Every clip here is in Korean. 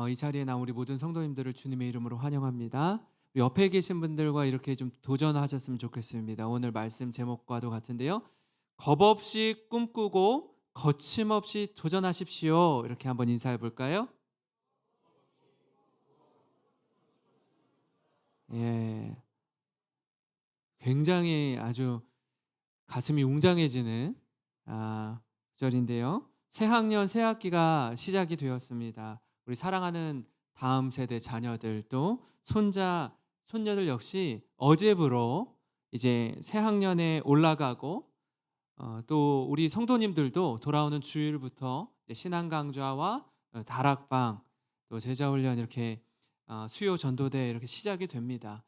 이 자리에 나온 우리 모든 성도님들을 주님의 이름으로 환영합니다. 우리 옆에 계신 분들과 이렇게 좀 도전하셨으면 좋겠습니다. 오늘 말씀 제목과도 같은데요. 겁 없이 꿈꾸고 거침없이 도전하십시오. 이렇게 한번 인사해 볼까요? 예. 굉장히 아주 가슴이 웅장해지는 절인데요. 새 학년 새 학기가 시작이 되었습니다. 우리 사랑하는 다음 세대 자녀들 또 손자 손녀들 역시 어제부로 이제 새 학년에 올라가고 또 우리 성도님들도 돌아오는 주일부터 이제 신앙 강좌와 다락방 또 제자 훈련 이렇게 수요 전도대 이렇게 시작이 됩니다.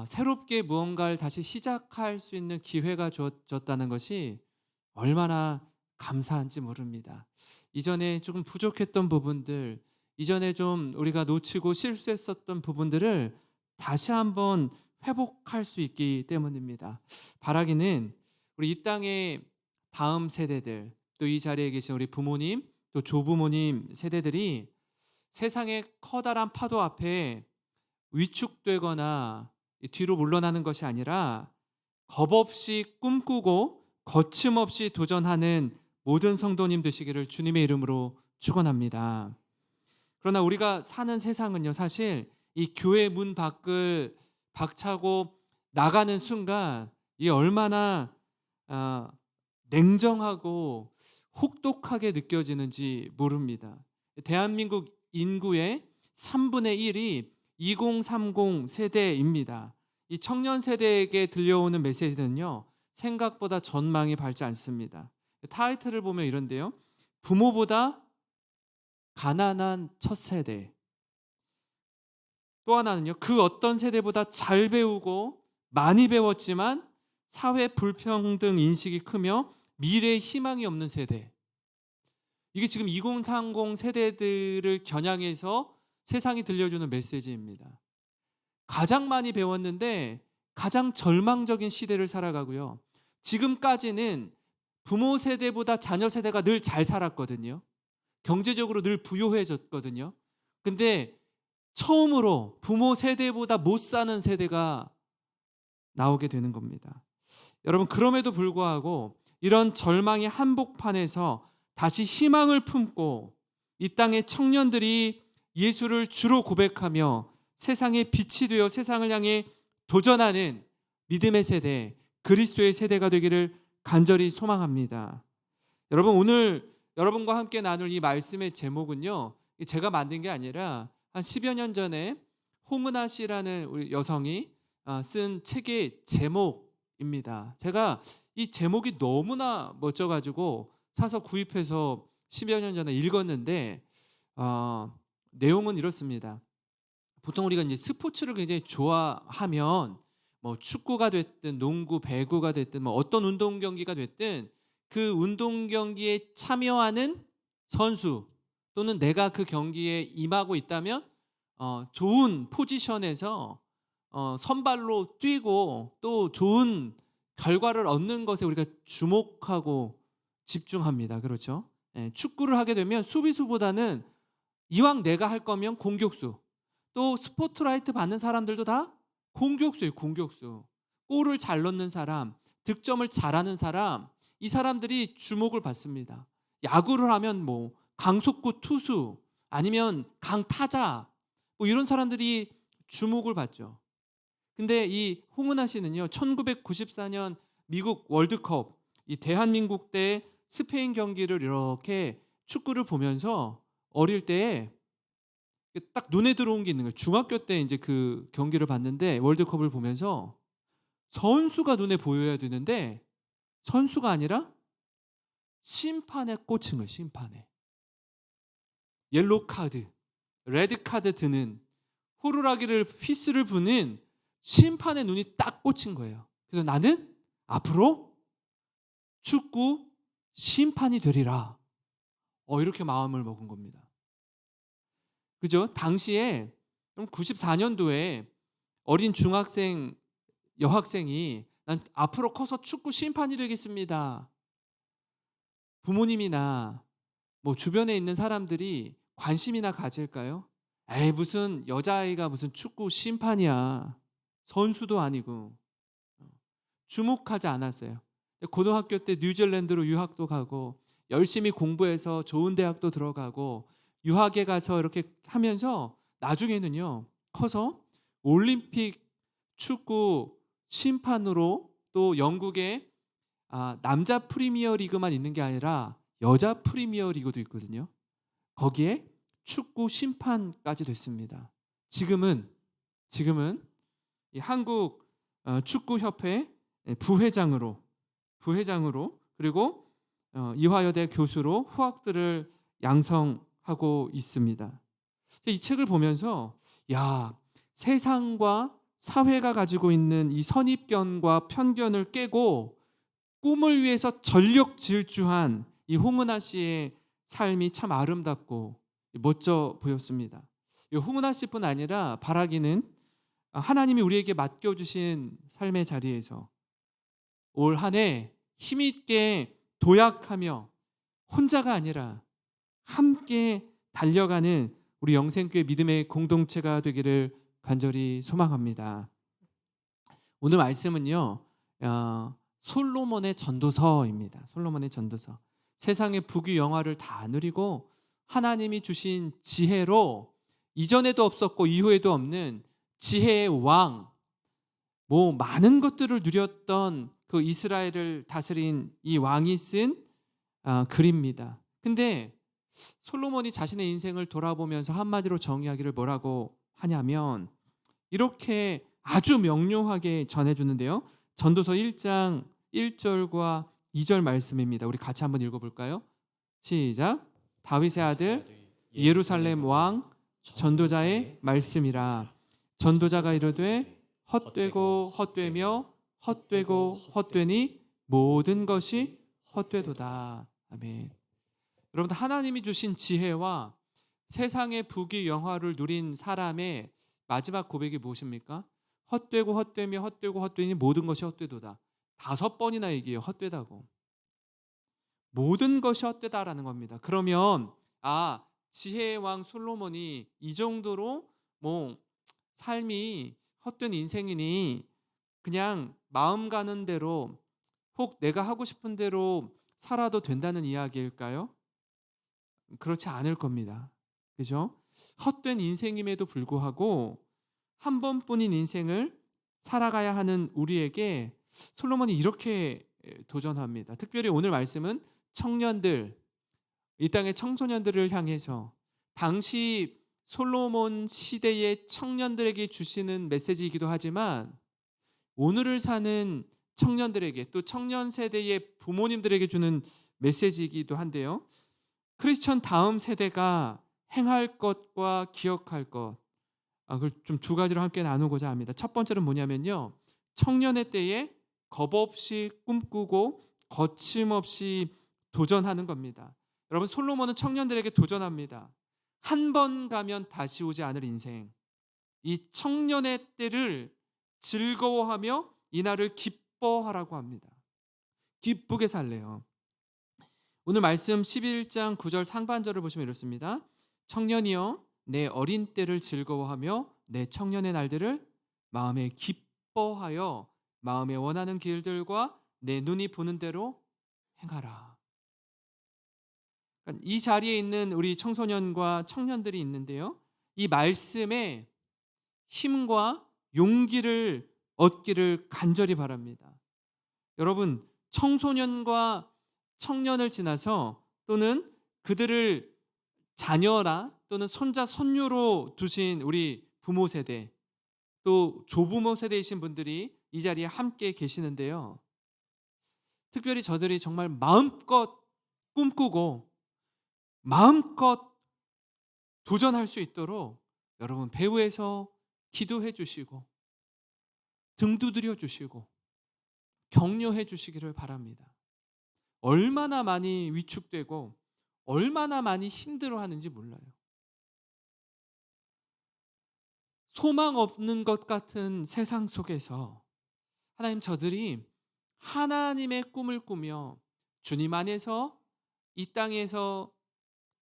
새롭게 무언가를 다시 시작할 수 있는 기회가 주어졌다는 것이 얼마나 감사한지 모릅니다. 이전에 조금 부족했던 부분들, 이전에 좀 우리가 놓치고 실수했었던 부분들을 다시 한번 회복할 수 있기 때문입니다. 바라기는 우리 이 땅의 다음 세대들, 또 이 자리에 계신 우리 부모님, 또 조부모님 세대들이 세상의 커다란 파도 앞에 위축되거나 뒤로 물러나는 것이 아니라 겁 없이 꿈꾸고 거침없이 도전하는 모든 성도님 되시기를 주님의 이름으로 축원합니다. 그러나 우리가 사는 세상은요, 사실 이 교회 문 밖을 박차고 나가는 순간 이 얼마나 아, 냉정하고 혹독하게 느껴지는지 모릅니다. 대한민국 인구의 3분의 1이 2030 세대입니다. 이 청년 세대에게 들려오는 메시지는요, 생각보다 전망이 밝지 않습니다. 타이틀을 보면 이런데요. 부모보다 가난한 첫 세대. 또 하나는요. 그 어떤 세대보다 잘 배우고 많이 배웠지만 사회 불평등 인식이 크며 미래의 희망이 없는 세대. 이게 지금 2030 세대들을 겨냥해서 세상이 들려주는 메시지입니다. 가장 많이 배웠는데 가장 절망적인 시대를 살아가고요. 지금까지는 부모 세대보다 자녀 세대가 늘 잘 살았거든요. 경제적으로 늘 부유해졌거든요. 근데 처음으로 부모 세대보다 못 사는 세대가 나오게 되는 겁니다. 여러분, 그럼에도 불구하고 이런 절망의 한복판에서 다시 희망을 품고 이 땅의 청년들이 예수를 주로 고백하며 세상의 빛이 되어 세상을 향해 도전하는 믿음의 세대, 그리스도의 세대가 되기를 간절히 소망합니다. 여러분, 오늘 여러분과 함께 나눌 이 말씀의 제목은요, 제가 만든 게 아니라 한 10여 년 전에 홍은아 씨라는 우리 여성이 쓴 책의 제목입니다. 제가 이 제목이 너무나 멋져가지고 사서 구입해서 10여 년 전에 읽었는데 내용은 이렇습니다. 보통 우리가 이제 스포츠를 굉장히 좋아하면 뭐 축구가 됐든 농구, 배구가 됐든 뭐 어떤 운동 경기가 됐든 그 운동 경기에 참여하는 선수 또는 내가 그 경기에 임하고 있다면 좋은 포지션에서 선발로 뛰고 또 좋은 결과를 얻는 것에 우리가 주목하고 집중합니다. 그렇죠? 예, 축구를 하게 되면 수비수보다는 이왕 내가 할 거면 공격수, 또 스포트라이트 받는 사람들도 다 공격수예요. 공격수. 골을 잘 넣는 사람, 득점을 잘하는 사람, 이 사람들이 주목을 받습니다. 야구를 하면 뭐 강속구 투수 아니면 강타자 뭐 이런 사람들이 주목을 받죠. 근데 이 홍은아 씨는요, 1994년 미국 월드컵 이 대한민국 대 스페인 경기를 이렇게 축구를 보면서 어릴 때에 딱 눈에 들어온 게 있는 거예요. 중학교 때 이제 그 경기를 봤는데 월드컵을 보면서 선수가 눈에 보여야 되는데 선수가 아니라 심판에 꽂힌 거예요. 심판에. 옐로우 카드, 레드 카드 드는 호루라기를 휘스를 부는 심판의 눈이 딱 꽂힌 거예요. 그래서 나는 앞으로 축구 심판이 되리라. 이렇게 마음을 먹은 겁니다. 그죠? 당시에 94년도에 어린 중학생 여학생이 난 앞으로 커서 축구 심판이 되겠습니다. 부모님이나 뭐 주변에 있는 사람들이 관심이나 가질까요? 에이, 무슨 여자아이가 무슨 축구 심판이야. 선수도 아니고. 주목하지 않았어요. 고등학교 때 뉴질랜드로 유학도 가고 열심히 공부해서 좋은 대학도 들어가고 유학에 가서 이렇게 하면서 나중에는요, 커서 올림픽 축구 심판으로, 또 영국의 남자 프리미어 리그만 있는 게 아니라 여자 프리미어 리그도 있거든요. 거기에 축구 심판까지 됐습니다. 지금은 이 한국 축구협회 부회장으로, 그리고 이화여대 교수로 후학들을 양성하고 있습니다. 이 책을 보면서 야, 세상과 사회가 가지고 있는 이 선입견과 편견을 깨고 꿈을 위해서 전력 질주한 이 홍은아 씨의 삶이 참 아름답고 멋져 보였습니다. 이 홍은아 씨뿐 아니라 바라기는 하나님이 우리에게 맡겨주신 삶의 자리에서 올 한 해 힘있게 도약하며 혼자가 아니라 함께 달려가는 우리 영생교회 믿음의 공동체가 되기를 간절히 소망합니다. 오늘 말씀은요, 솔로몬의 전도서입니다. 솔로몬의 전도서. 세상의 부귀 영화를 다 누리고 하나님이 주신 지혜로 이전에도 없었고 이후에도 없는 지혜의 왕, 많은 것들을 누렸던 그 이스라엘을 다스린 이 왕이 쓴 글입니다. 근데 솔로몬이 자신의 인생을 돌아보면서 한마디로 정의하기를 뭐라고 하냐면 이렇게 아주 명료하게 전해주는데요. 전도서 1장 1절과 2절 말씀입니다. 우리 같이 한번 읽어볼까요? 시작. 다윗의 아들 예루살렘 왕 전도자의 말씀이라. 전도자가 이르되 헛되고 헛되며 헛되고 헛되니 모든 것이 헛되도다. 아멘. 여러분, 하나님이 주신 지혜와 세상의 부귀 영화를 누린 사람의 마지막 고백이 무엇입니까? 헛되고 헛되며 헛되고 헛되니 모든 것이 헛되도다. 5번이나 얘기해요. 헛되다고. 모든 것이 헛되다라는 겁니다. 그러면 지혜의 왕 솔로몬이 이 정도로 삶이 헛된 인생이니 그냥 마음 가는 대로 혹 내가 하고 싶은 대로 살아도 된다는 이야기일까요? 그렇지 않을 겁니다. 그죠? 헛된 인생임에도 불구하고 한 번뿐인 인생을 살아가야 하는 우리에게 솔로몬이 이렇게 도전합니다. 특별히 오늘 말씀은 청년들, 이 땅의 청소년들을 향해서 당시 솔로몬 시대의 청년들에게 주시는 메시지이기도 하지만 오늘을 사는 청년들에게, 또 청년 세대의 부모님들에게 주는 메시지이기도 한데요. 크리스천 다음 세대가 행할 것과 기억할 것, 그걸 좀 두 가지로 함께 나누고자 합니다. 첫 번째는 뭐냐면요, 청년의 때에 겁없이 꿈꾸고 거침없이 도전하는 겁니다. 여러분, 솔로몬은 청년들에게 도전합니다. 한 번 가면 다시 오지 않을 인생, 이 청년의 때를 즐거워하며 이날을 기뻐하라고 합니다. 기쁘게 살래요. 오늘 말씀 11장 9절 상반절을 보시면 이렇습니다. 청년이여, 내 어린 때를 즐거워하며 내 청년의 날들을 마음에 기뻐하여 마음에 원하는 길들과 내 눈이 보는 대로 행하라. 이 자리에 있는 우리 청소년과 청년들이 있는데요, 이 말씀에 힘과 용기를 얻기를 간절히 바랍니다. 여러분, 청소년과 청년을 지나서 또는 그들을 자녀라 또는 손자 손녀로 두신 우리 부모 세대, 또 조부모 세대이신 분들이 이 자리에 함께 계시는데요, 특별히 저들이 정말 마음껏 꿈꾸고 마음껏 도전할 수 있도록 여러분 배후에서 기도해 주시고 등 두드려 주시고 격려해 주시기를 바랍니다. 얼마나 많이 위축되고 얼마나 많이 힘들어하는지 몰라요. 소망 없는 것 같은 세상 속에서 하나님, 저들이 하나님의 꿈을 꾸며 주님 안에서 이 땅에서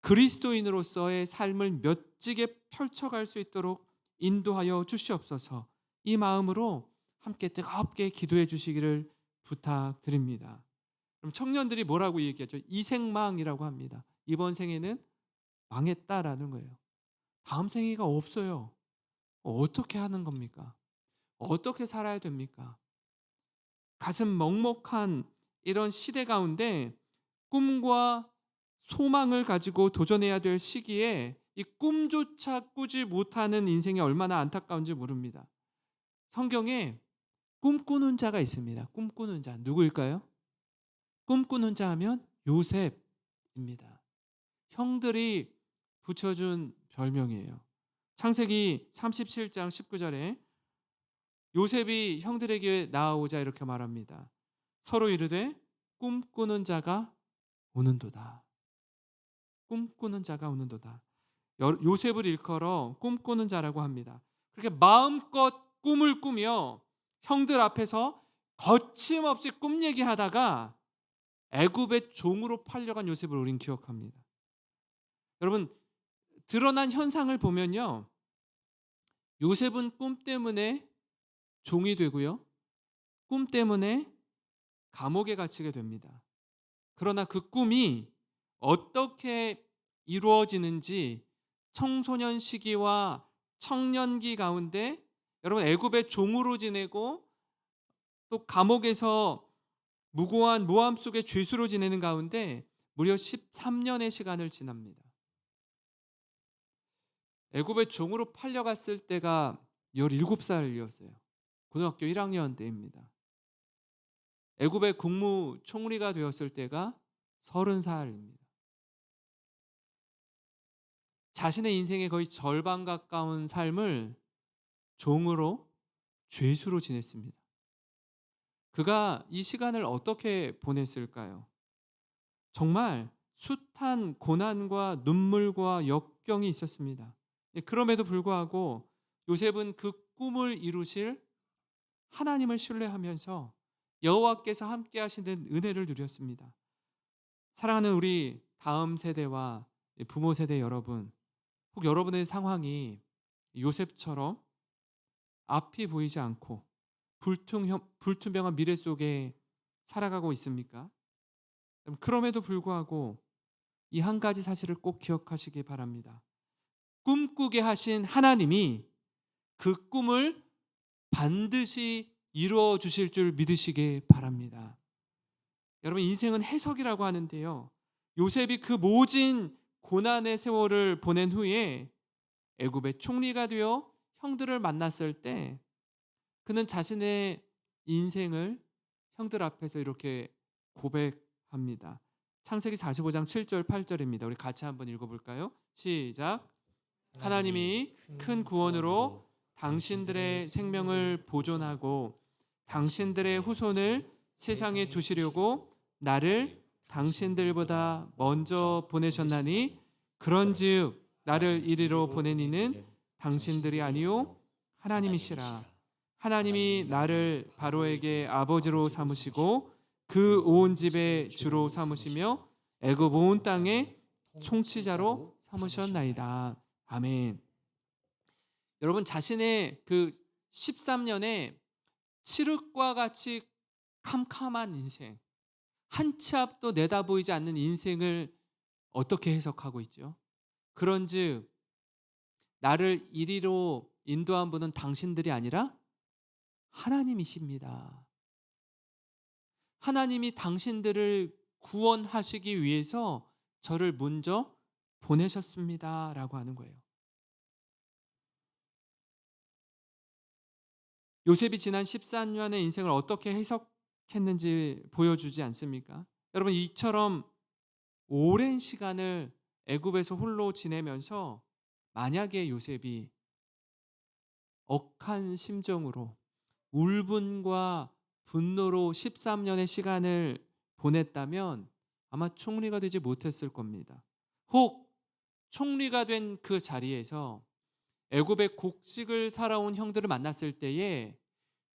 그리스도인으로서의 삶을 멋지게 펼쳐갈 수 있도록 인도하여 주시옵소서. 이 마음으로 함께 뜨겁게 기도해 주시기를 부탁드립니다. 그럼 청년들이 뭐라고 얘기하죠? 이생망이라고 합니다. 이번 생에는 망했다라는 거예요. 다음 생애가 없어요. 어떻게 하는 겁니까? 어떻게 살아야 됩니까? 가슴 먹먹한 이런 시대 가운데 꿈과 소망을 가지고 도전해야 될 시기에 이 꿈조차 꾸지 못하는 인생이 얼마나 안타까운지 모릅니다. 성경에 꿈꾸는 자가 있습니다. 꿈꾸는 자 누구일까요? 꿈꾸는 자 하면 요셉입니다. 형들이 붙여준 별명이에요. 창세기 37장 19절에 요셉이 형들에게 나아오자 이렇게 말합니다. 서로 이르되 꿈꾸는 자가 오는도다. 꿈꾸는 자가 오는도다. 요셉을 일컬어 꿈꾸는 자라고 합니다. 그렇게 마음껏 꿈을 꾸며 형들 앞에서 거침없이 꿈 얘기하다가 애굽의 종으로 팔려간 요셉을 우린 기억합니다. 여러분, 드러난 현상을 보면요, 요셉은 꿈 때문에 종이 되고요, 꿈 때문에 감옥에 갇히게 됩니다. 그러나 그 꿈이 어떻게 이루어지는지 청소년 시기와 청년기 가운데 여러분 애굽의 종으로 지내고 또 감옥에서 무고한 모함 속의 죄수로 지내는 가운데 무려 13년의 시간을 지납니다. 애굽의 종으로 팔려갔을 때가 17살이었어요. 고등학교 1학년 때입니다. 애굽의 국무총리가 되었을 때가 30살입니다. 자신의 인생의 거의 절반 가까운 삶을 종으로 죄수로 지냈습니다. 그가 이 시간을 어떻게 보냈을까요? 정말 숱한 고난과 눈물과 역경이 있었습니다. 그럼에도 불구하고 요셉은 그 꿈을 이루실 하나님을 신뢰하면서 여호와께서 함께 하시는 은혜를 누렸습니다. 사랑하는 우리 다음 세대와 부모 세대 여러분, 혹 여러분의 상황이 요셉처럼 앞이 보이지 않고 불투명한 미래 속에 살아가고 있습니까? 그럼에도 불구하고 이 한 가지 사실을 꼭 기억하시기 바랍니다. 꿈꾸게 하신 하나님이 그 꿈을 반드시 이루어 주실 줄 믿으시기 바랍니다. 여러분, 인생은 해석이라고 하는데요, 요셉이 그 모진 고난의 세월을 보낸 후에 애굽의 총리가 되어 형들을 만났을 때 그는 자신의 인생을 형들 앞에서 이렇게 고백합니다. 창세기 45장 7절 8절입니다. 우리 같이 한번 읽어볼까요? 시작. 하나님이 큰 구원으로 당신들의 생명을 보존하고 당신들의 후손을 세상에 두시려고 나를 당신들보다 먼저 보내셨나니 그런즉 나를 이리로 보낸 이는 당신들이 아니요 하나님이시라. 하나님이 나를 바로에게 아버지로 삼으시고 그 온 집의 주로 삼으시며 애굽 온 땅의 통치자로 삼으셨나이다. 아멘. 여러분, 자신의 그 13년의 칠흑과 같이 캄캄한 인생, 한 치 앞도 내다보이지 않는 인생을 어떻게 해석하고 있죠? 그런즉 나를 이리로 인도한 분은 당신들이 아니라 하나님이십니다. 하나님이 당신들을 구원하시기 위해서 저를 먼저 보내셨습니다 라고 하는 거예요. 요셉이 지난 14년의 인생을 어떻게 해석했는지 보여주지 않습니까? 여러분, 이처럼 오랜 시간을 애굽에서 홀로 지내면서 만약에 요셉이 억한 심정으로 울분과 분노로 13년의 시간을 보냈다면 아마 총리가 되지 못했을 겁니다. 혹 총리가 된 그 자리에서 애굽의 곡식을 살아온 형들을 만났을 때에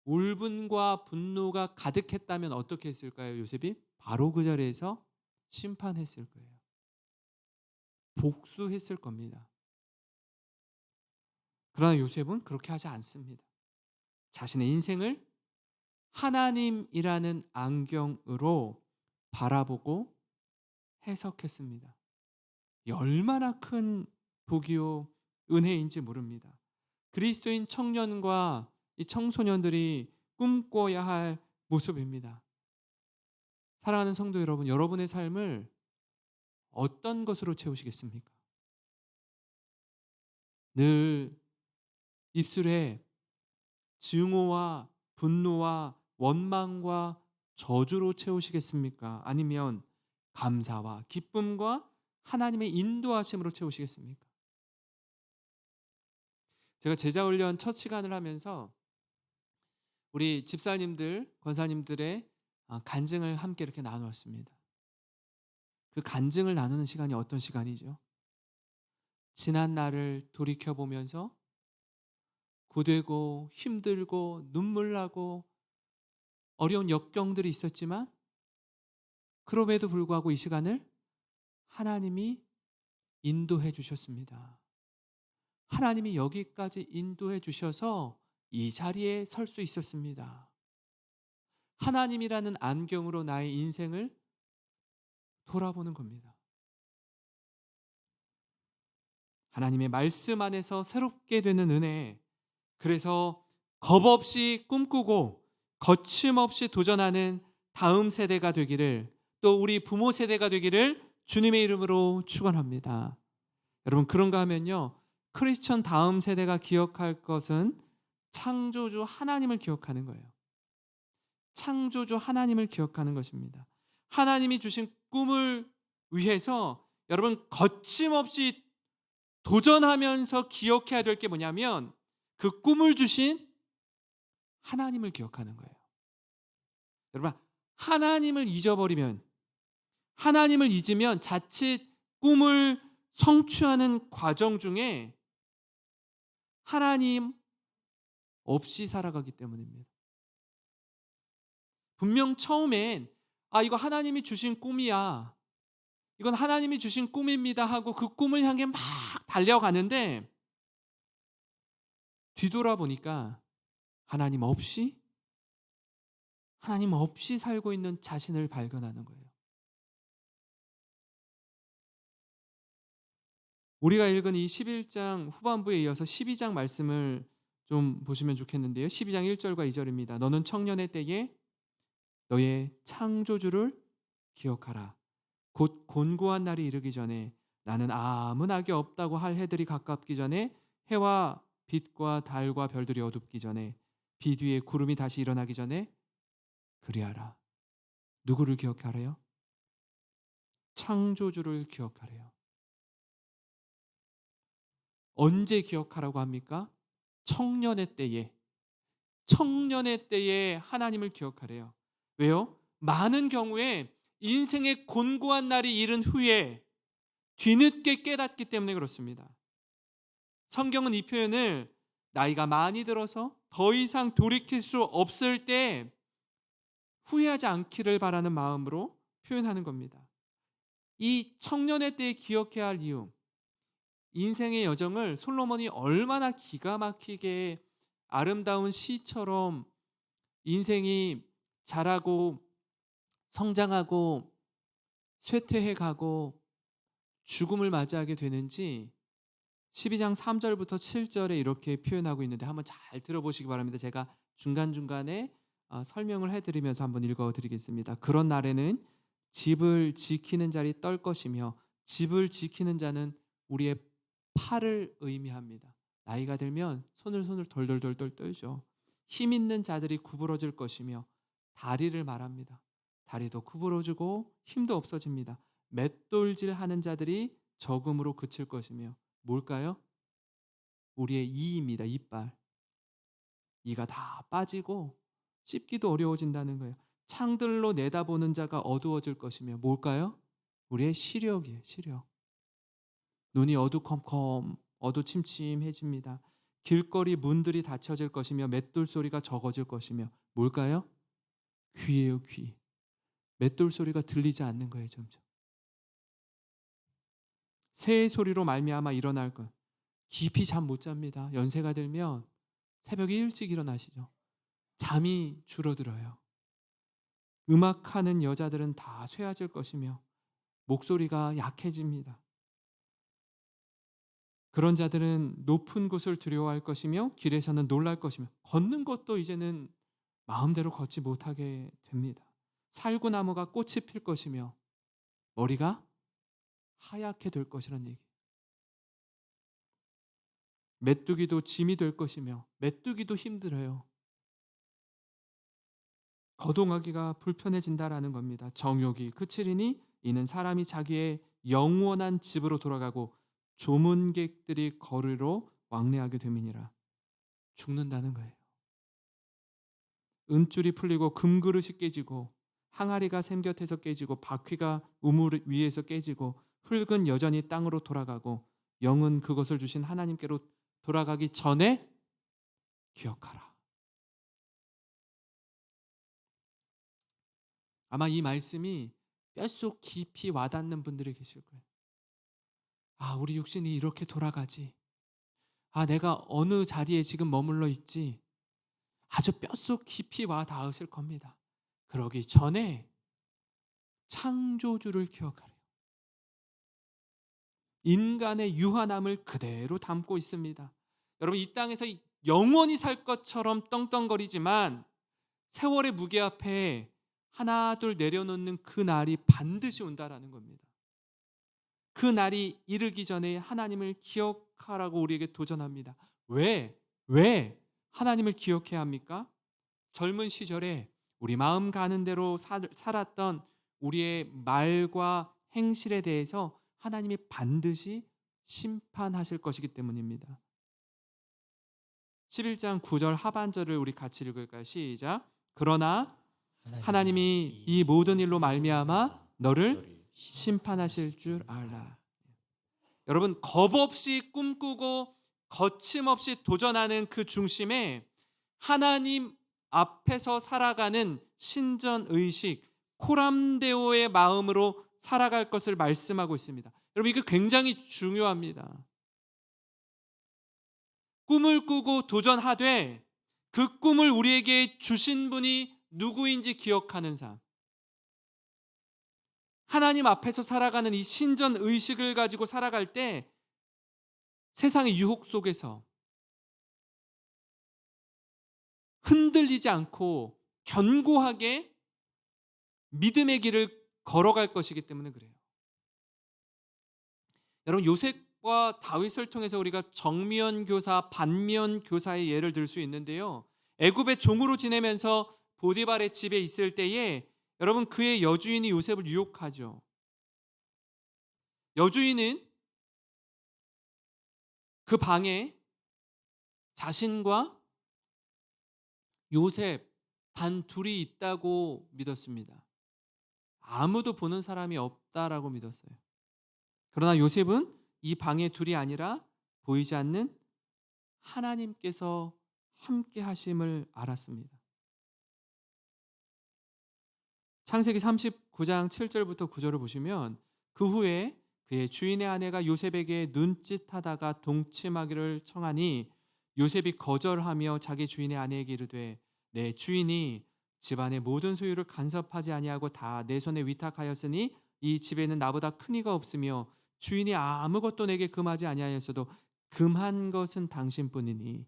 울분과 분노가 가득했다면 어떻게 했을까요? 요셉이 바로 그 자리에서 심판했을 거예요. 복수했을 겁니다. 그러나 요셉은 그렇게 하지 않습니다. 자신의 인생을 하나님이라는 안경으로 바라보고 해석했습니다. 이 얼마나 큰 복이요 은혜인지 모릅니다. 그리스도인 청년과 이 청소년들이 꿈꿔야 할 모습입니다. 사랑하는 성도 여러분, 여러분의 삶을 어떤 것으로 채우시겠습니까? 늘 입술에 증오와 분노와 원망과 저주로 채우시겠습니까? 아니면 감사와 기쁨과 하나님의 인도하심으로 채우시겠습니까? 제가 제자훈련 첫 시간을 하면서 우리 집사님들, 권사님들의 간증을 함께 이렇게 나누었습니다. 그 간증을 나누는 시간이 어떤 시간이죠? 지난 날을 돌이켜보면서 고되고 힘들고 눈물 나고 어려운 역경들이 있었지만 그럼에도 불구하고 이 시간을 하나님이 인도해 주셨습니다. 하나님이 여기까지 인도해 주셔서 이 자리에 설 수 있었습니다. 하나님이라는 안경으로 나의 인생을 돌아보는 겁니다. 하나님의 말씀 안에서 새롭게 되는 은혜, 그래서 겁없이 꿈꾸고 거침없이 도전하는 다음 세대가 되기를, 또 우리 부모 세대가 되기를 주님의 이름으로 축원합니다. 여러분, 그런가 하면요, 크리스천 다음 세대가 기억할 것은 창조주 하나님을 기억하는 거예요. 창조주 하나님을 기억하는 것입니다. 하나님이 주신 꿈을 위해서 여러분 거침없이 도전하면서 기억해야 될 게 뭐냐면 그 꿈을 주신 하나님을 기억하는 거예요. 여러분, 하나님을 잊어버리면, 하나님을 잊으면 자칫 꿈을 성취하는 과정 중에 하나님 없이 살아가기 때문입니다. 분명 처음엔 이거 하나님이 주신 꿈이야, 이건 하나님이 주신 꿈입니다 하고 그 꿈을 향해 막 달려가는데 뒤돌아보니까 하나님 없이 살고 있는 자신을 발견하는 거예요. 우리가 읽은 이 11장 후반부에 이어서 12장 말씀을 좀 보시면 좋겠는데요. 12장 1절과 2절입니다. 너는 청년의 때에 너의 창조주를 기억하라. 곧 곤고한 날이 이르기 전에, 나는 아무 낙이 없다고 할 해들이 가깝기 전에, 해와 빛과 달과 별들이 어둡기 전에, 비 뒤에 구름이 다시 일어나기 전에 그리하라. 누구를 기억하래요? 창조주를 기억하래요. 언제 기억하라고 합니까? 청년의 때에 하나님을 기억하래요. 왜요? 많은 경우에 인생의 곤고한 날이 이른 후에 뒤늦게 깨닫기 때문에 그렇습니다. 성경은 이 표현을 나이가 많이 들어서 더 이상 돌이킬 수 없을 때 후회하지 않기를 바라는 마음으로 표현하는 겁니다. 이 청년의 때에 기억해야 할 이유, 인생의 여정을 솔로몬이 얼마나 기가 막히게 아름다운 시처럼 인생이 자라고 성장하고 쇠퇴해 가고 죽음을 맞이하게 되는지 12장 3절부터 7절에 이렇게 표현하고 있는데 한번 잘 들어보시기 바랍니다. 제가 중간중간에 설명을 해드리면서 한번 읽어드리겠습니다. 그런 날에는 집을 지키는 자리 떨 것이며, 집을 지키는 자는 우리의 팔을 의미합니다. 나이가 들면 손을 덜덜덜덜 떨죠. 힘 있는 자들이 구부러질 것이며, 다리를 말합니다. 다리도 구부러지고 힘도 없어집니다. 맷돌질 하는 자들이 적음으로 그칠 것이며, 뭘까요? 우리의 이입니다. 이빨. 이가 다 빠지고 씹기도 어려워진다는 거예요. 창들로 내다보는 자가 어두워질 것이며, 뭘까요? 우리의 시력이에요. 시력. 눈이 어두컴컴 어두침침해집니다. 길거리 문들이 닫혀질 것이며 맷돌 소리가 적어질 것이며, 뭘까요? 귀예요. 귀. 맷돌 소리가 들리지 않는 거예요. 점점. 새 소리로 말미암아 일어날 것. 깊이 잠 못 잡니다. 연세가 들면 새벽에 일찍 일어나시죠. 잠이 줄어들어요. 음악하는 여자들은 다 쇠해질 것이며 목소리가 약해집니다. 그런 자들은 높은 곳을 두려워할 것이며 길에서는 놀랄 것이며 걷는 것도 이제는 마음대로 걷지 못하게 됩니다. 살구나무가 꽃이 필 것이며 머리가 하얗게 될 것이라는 얘기. 메뚜기도 짐이 될 것이며 메뚜기도 힘들어요. 거동하기가 불편해진다라는 겁니다. 정욕이 그치리니 이는 사람이 자기의 영원한 집으로 돌아가고 조문객들이 거리로 왕래하게 됨이니라. 죽는다는 거예요. 은줄이 풀리고 금그릇이 깨지고 항아리가 샘 곁에서 깨지고 바퀴가 우물 위에서 깨지고 흙은 여전히 땅으로 돌아가고 영은 그것을 주신 하나님께로 돌아가기 전에 기억하라. 아마 이 말씀이 뼛속 깊이 와닿는 분들이 계실 거예요. 아, 우리 육신이 이렇게 돌아가지. 아, 내가 어느 자리에 지금 머물러 있지. 아주 뼛속 깊이 와 닿으실 겁니다. 그러기 전에 창조주를 기억하래요. 인간의 유한함을 그대로 담고 있습니다. 여러분, 이 땅에서 영원히 살 것처럼 떵떵거리지만 세월의 무게 앞에 하나 둘 내려놓는 그 날이 반드시 온다라는 겁니다. 그 날이 이르기 전에 하나님을 기억하라고 우리에게 도전합니다. 왜 하나님을 기억해야 합니까? 젊은 시절에 우리 마음 가는 대로 살았던 우리의 말과 행실에 대해서 하나님이 반드시 심판하실 것이기 때문입니다. 11장 9절 하반절을 우리 같이 읽을까요? 시작. 그러나 하나님이 이 모든 일로 말미암아 너를 심판하실 줄 알라. 여러분, 겁 없이 꿈꾸고 거침없이 도전하는 그 중심에 하나님 앞에서 살아가는 신전의식, 코람데오의 마음으로 살아갈 것을 말씀하고 있습니다. 여러분, 이게 굉장히 중요합니다. 꿈을 꾸고 도전하되 그 꿈을 우리에게 주신 분이 누구인지 기억하는 삶. 하나님 앞에서 살아가는 이 신전의식을 가지고 살아갈 때 세상의 유혹 속에서 흔들리지 않고 견고하게 믿음의 길을 걸어갈 것이기 때문에 그래요. 여러분, 요셉과 다윗을 통해서 우리가 정미연 교사, 반미연 교사의 예를 들 수 있는데요. 애굽의 종으로 지내면서 보디발의 집에 있을 때에 여러분, 그의 여주인이 요셉을 유혹하죠. 여주인은 그 방에 자신과 요셉 단 둘이 있다고 믿었습니다. 아무도 보는 사람이 없다라고 믿었어요. 그러나 요셉은 이 방에 둘이 아니라 보이지 않는 하나님께서 함께 하심을 알았습니다. 창세기 39장 7절부터 9절을 보시면 그 후에 그의 주인의 아내가 요셉에게 눈짓하다가 동침하기를 청하니 요셉이 거절하며 자기 주인의 아내에게 이르되 내 주인이 집안의 모든 소유를 간섭하지 아니하고 다 내 손에 위탁하였으니 이 집에는 나보다 큰 이가 없으며 주인이 아무것도 내게 금하지 아니하였어도 금한 것은 당신뿐이니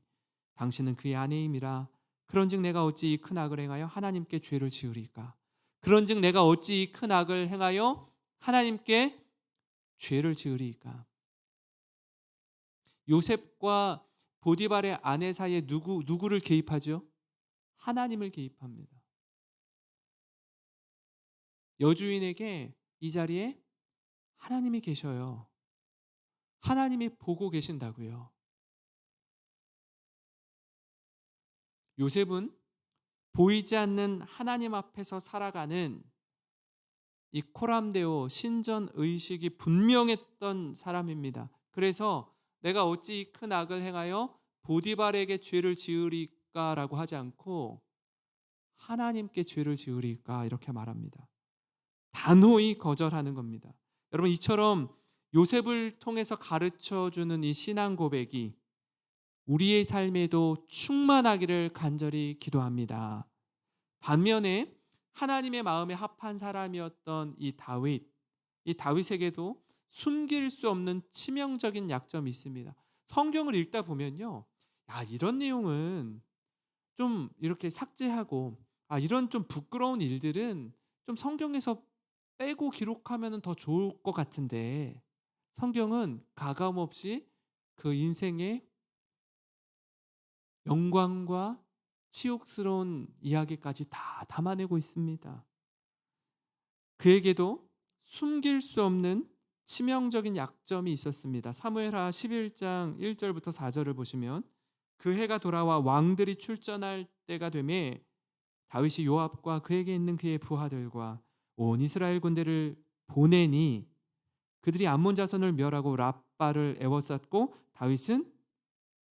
당신은 그의 아내임이라. 그런즉 내가 어찌 이 큰 악을 행하여 하나님께 죄를 지으리까? 그런즉 내가 어찌 이 큰 악을 행하여 하나님께 죄를 지으리까? 요셉과 보디발의 아내 사이에 누구를 개입하죠? 하나님을 개입합니다. 여주인에게 이 자리에 하나님이 계셔요. 하나님이 보고 계신다고요. 요셉은 보이지 않는 하나님 앞에서 살아가는 이 코람데오 신전 의식이 분명했던 사람입니다. 그래서 내가 어찌 큰 악을 행하여 보디발에게 죄를 지으리까라고 하지 않고 하나님께 죄를 지으리까 이렇게 말합니다. 단호히 거절하는 겁니다. 여러분, 이처럼 요셉을 통해서 가르쳐 주는 이 신앙 고백이 우리의 삶에도 충만하기를 간절히 기도합니다. 반면에 하나님의 마음에 합한 사람이었던 이 다윗에게도 숨길 수 없는 치명적인 약점이 있습니다. 성경을 읽다 보면요. 이런 내용은 좀 이렇게 삭제하고, 이런 좀 부끄러운 일들은 좀 성경에서 빼고 기록하면 더 좋을 것 같은데, 성경은 가감없이 그 인생의 영광과 치욕스러운 이야기까지 다 담아내고 있습니다. 그에게도 숨길 수 없는 치명적인 약점이 있었습니다. 사무엘하 11장 1절부터 4절을 보시면, 그 해가 돌아와 왕들이 출전할 때가 되매 다윗이 요압과 그에게 있는 그의 부하들과 온 이스라엘 군대를 보내니 그들이 암몬 자손을 멸하고 랍바를 에워쌌고 다윗은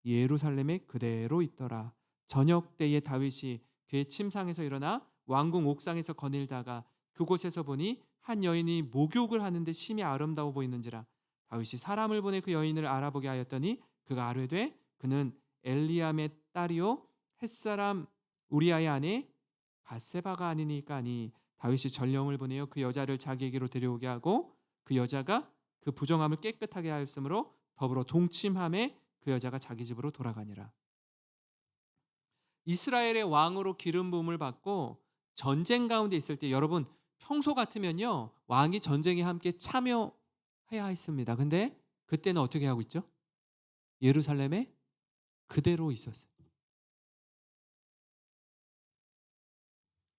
예루살렘에 그대로 있더라. 저녁 때에 다윗이 그의 침상에서 일어나 왕궁 옥상에서 거닐다가 그곳에서 보니 한 여인이 목욕을 하는데 심히 아름다워 보이는지라. 다윗이 사람을 보내 그 여인을 알아보게 하였더니 그가 아뢰되 그는 엘리암의 딸이요 햇사람 우리아의 아내 밧세바가 아니니까 하니, 다윗이 전령을 보내어 그 여자를 자기에게로 데려오게 하고 그 여자가 그 부정함을 깨끗하게 하였으므로 더불어 동침함에 그 여자가 자기 집으로 돌아가니라. 이스라엘의 왕으로 기름 부음을 받고 전쟁 가운데 있을 때, 여러분 평소 같으면요 왕이 전쟁에 함께 참여해야 했습니다. 근데 그때는 어떻게 하고 있죠? 예루살렘에 그대로 있었어요.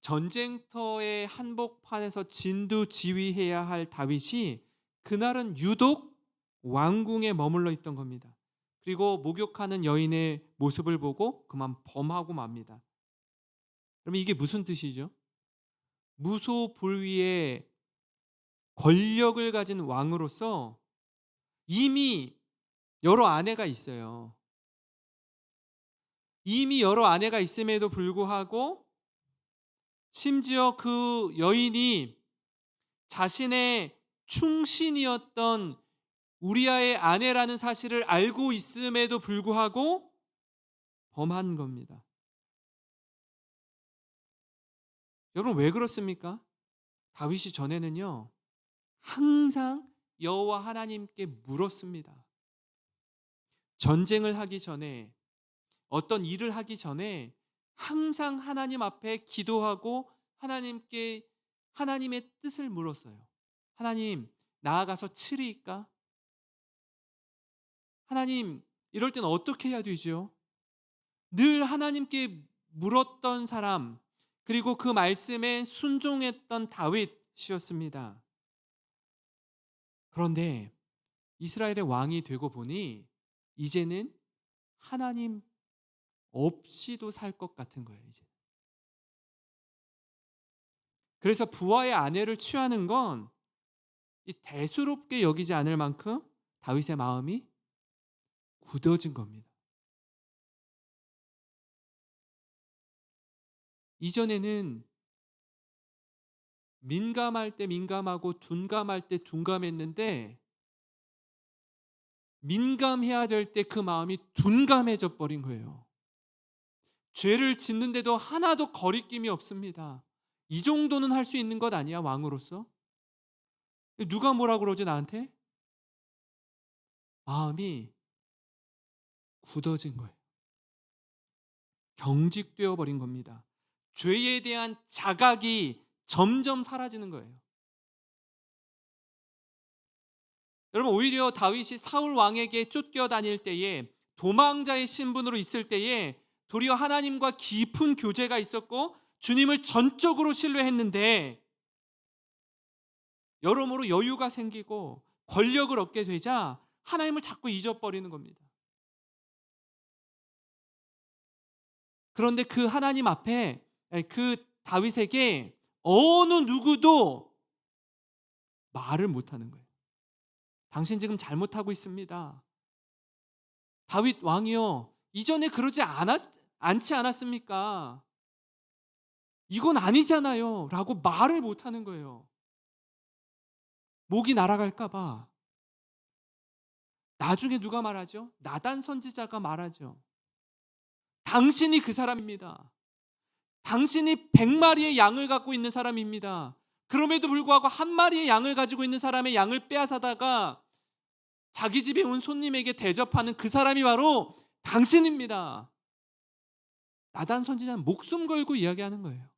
전쟁터의 한복판에서 진두지휘해야 할 다윗이 그날은 유독 왕궁에 머물러 있던 겁니다. 그리고 목욕하는 여인의 모습을 보고 그만 범하고 맙니다. 그러면 이게 무슨 뜻이죠? 무소불위의 권력을 가진 왕으로서 이미 여러 아내가 있어요. 이미 여러 아내가 있음에도 불구하고 심지어 그 여인이 자신의 충신이었던 우리아의 아내라는 사실을 알고 있음에도 불구하고 범한 겁니다. 여러분 왜 그렇습니까? 다윗이 전에는요 항상 여호와 하나님께 물었습니다. 전쟁을 하기 전에, 어떤 일을 하기 전에 항상 하나님 앞에 기도하고 하나님께 하나님의 뜻을 물었어요. 하나님, 나아가서 치리이까? 하나님, 이럴 때는 어떻게 해야 되죠? 늘 하나님께 물었던 사람, 그리고 그 말씀에 순종했던 다윗이었습니다. 그런데 이스라엘의 왕이 되고 보니 이제는 하나님 없이도 살 것 같은 거예요. 이제. 그래서 부하의 아내를 취하는 건 이 대수롭게 여기지 않을 만큼 다윗의 마음이 굳어진 겁니다. 이전에는 민감할 때 민감하고 둔감할 때 둔감했는데, 민감해야 될 때 그 마음이 둔감해져 버린 거예요. 죄를 짓는데도 하나도 거리낌이 없습니다. 이 정도는 할 수 있는 것 아니야, 왕으로서? 누가 뭐라 그러지 나한테? 마음이 굳어진 거예요. 경직되어 버린 겁니다. 죄에 대한 자각이 점점 사라지는 거예요. 여러분 오히려 다윗이 사울 왕에게 쫓겨 다닐 때에, 도망자의 신분으로 있을 때에 도리어 하나님과 깊은 교제가 있었고 주님을 전적으로 신뢰했는데, 여러모로 여유가 생기고 권력을 얻게 되자 하나님을 자꾸 잊어버리는 겁니다. 그런데 그 하나님 앞에, 그 다윗에게 어느 누구도 말을 못하는 거예요. 당신 지금 잘못하고 있습니다. 다윗 왕이요, 이전에 그러지 않지 않았습니까? 이건 아니잖아요 라고 말을 못하는 거예요. 목이 날아갈까 봐. 나중에 누가 말하죠? 나단 선지자가 말하죠. 당신이 그 사람입니다. 당신이 100마리의 양을 갖고 있는 사람입니다. 그럼에도 불구하고 한 마리의 양을 가지고 있는 사람의 양을 빼앗아다가 자기 집에 온 손님에게 대접하는 그 사람이 바로 당신입니다. 나단 선지자는 목숨 걸고 이야기하는 거예요.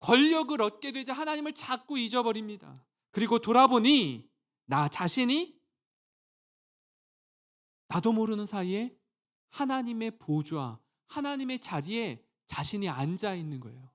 권력을 얻게 되자 하나님을 자꾸 잊어버립니다. 그리고 돌아보니 나 자신이 나도 모르는 사이에 하나님의 보좌, 하나님의 자리에 자신이 앉아 있는 거예요.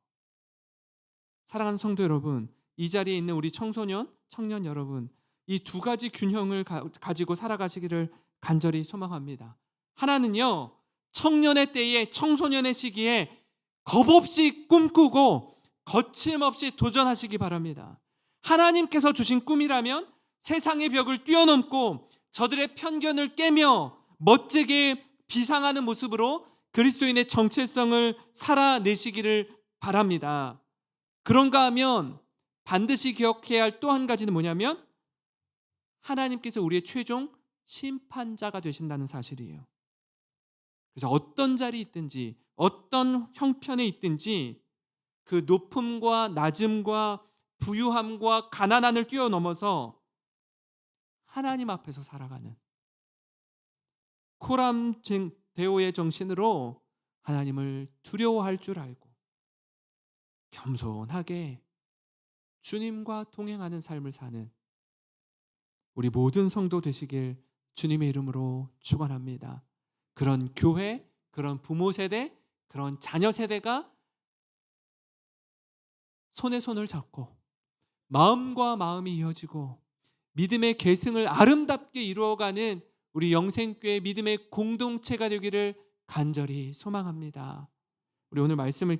사랑하는 성도 여러분, 이 자리에 있는 우리 청소년, 청년 여러분, 이 두 가지 균형을 가지고 살아가시기를 간절히 소망합니다. 하나는요, 청년의 때에, 청소년의 시기에 겁없이 꿈꾸고 거침없이 도전하시기 바랍니다. 하나님께서 주신 꿈이라면 세상의 벽을 뛰어넘고 저들의 편견을 깨며 멋지게 비상하는 모습으로 그리스도인의 정체성을 살아내시기를 바랍니다. 그런가 하면 반드시 기억해야 할 또 한 가지는 뭐냐면 하나님께서 우리의 최종 심판자가 되신다는 사실이에요. 그래서 어떤 자리에 있든지 어떤 형편에 있든지 그 높음과 낮음과 부유함과 가난함을 뛰어넘어서 하나님 앞에서 살아가는 코람 데오의 정신으로 하나님을 두려워할 줄 알고 겸손하게 주님과 동행하는 삶을 사는 우리 모든 성도 되시길 주님의 이름으로 축원합니다. 그런 교회, 그런 부모 세대, 그런 자녀 세대가 손에 손을 잡고 마음과 마음이 이어지고 믿음의 계승을 아름답게 이루어가는 우리 영생교회 믿음의 공동체가 되기를 간절히 소망합니다. 우리 오늘 말씀을